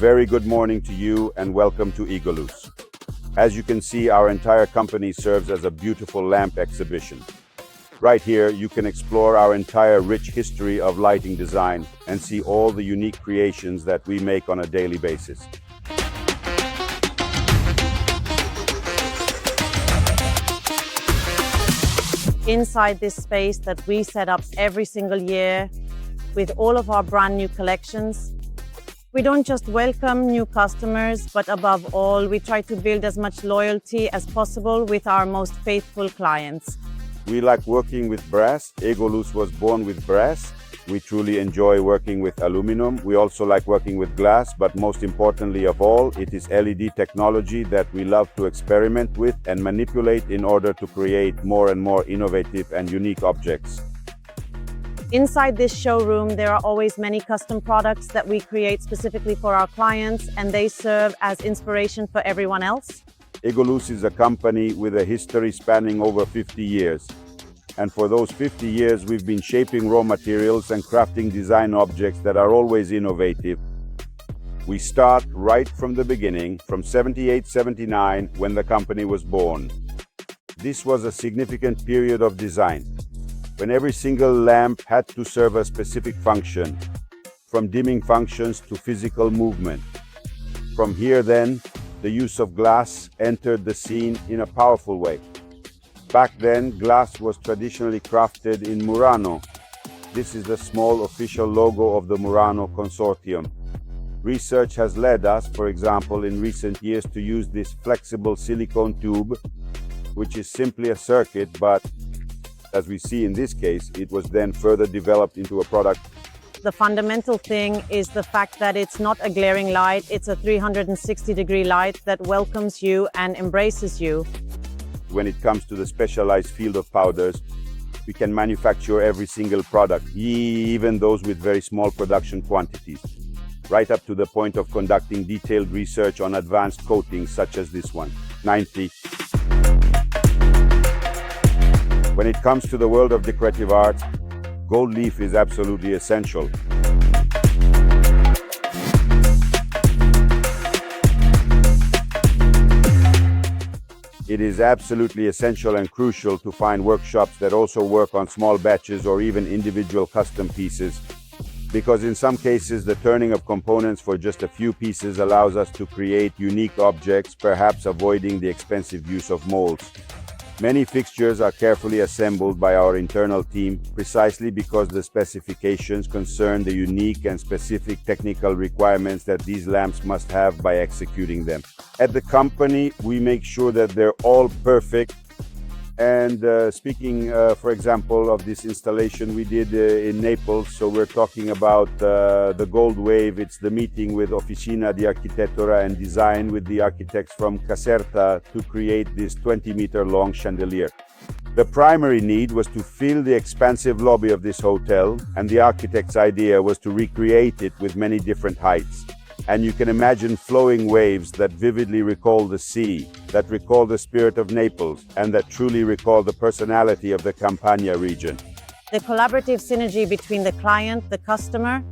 very good morning to you and welcome to Egoluce. As you can see, our entire company serves as a beautiful lamp exhibition. Right here, you can explore our entire rich history of lighting design and see all the unique creations that we make on a daily basis. Inside this space that we set up every single year with all of our brand new collections, we don't just welcome new customers, but above all, we try to build as much loyalty as possible with our most faithful clients. We like working with brass. Egoluce was born with brass. We truly enjoy working with aluminum. We also like working with glass, but most importantly of all, it is LED technology that we love to experiment with and manipulate in order to create more and more innovative and unique objects. Inside this showroom, there are always many custom products that we create specifically for our clients, and they serve as inspiration for everyone else. Egoluce is a company with a history spanning over 50 years. And for those 50 years, we've been shaping raw materials and crafting design objects that are always innovative. We start right from the beginning, from 78-79, when the company was born. This was a significant period of design, when every single lamp had to serve a specific function, from dimming functions to physical movement. From here then, the use of glass entered the scene in a powerful way. Back then, glass was traditionally crafted in Murano. This is the small official logo of the Murano Consortium. Research has led us, for example, in recent years to use this flexible silicone tube, which is simply a circuit, but as we see in this case, it was then further developed into a product. The fundamental thing is the fact that it's not a glaring light, it's a 360-degree light that welcomes you and embraces you. When it comes to the specialized field of powders, we can manufacture every single product, even those with very small production quantities, right up to the point of conducting detailed research on advanced coatings such as this one, 90. When it comes to the world of decorative art, gold leaf is absolutely essential. It is absolutely essential and crucial to find workshops that also work on small batches or even individual custom pieces, because in some cases the turning of components for just a few pieces allows us to create unique objects, perhaps avoiding the expensive use of molds. Many fixtures are carefully assembled by our internal team precisely because the specifications concern the unique and specific technical requirements that these lamps must have by executing them. At the company, we make sure that they're all perfect. And speaking, for example, of this installation we did in Naples, so we're talking about the Gold Wave. It's the meeting with Officina di Architettura and Design with the architects from Caserta to create this 20-meter-long chandelier. The primary need was to fill the expansive lobby of this hotel, and the architect's idea was to recreate it with many different heights. And you can imagine flowing waves that vividly recall the sea, that recall the spirit of Naples, and that truly recall the personality of the Campania region. The collaborative synergy between the client, the customer,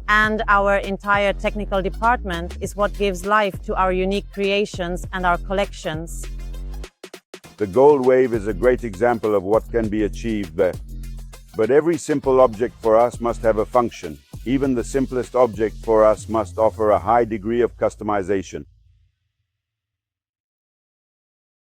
and our entire technical department is what gives life to our unique creations and our collections. The Gold Wave is a great example of what can be achieved there. But every simple object for us must have a function. Even the simplest object for us must offer a high degree of customization.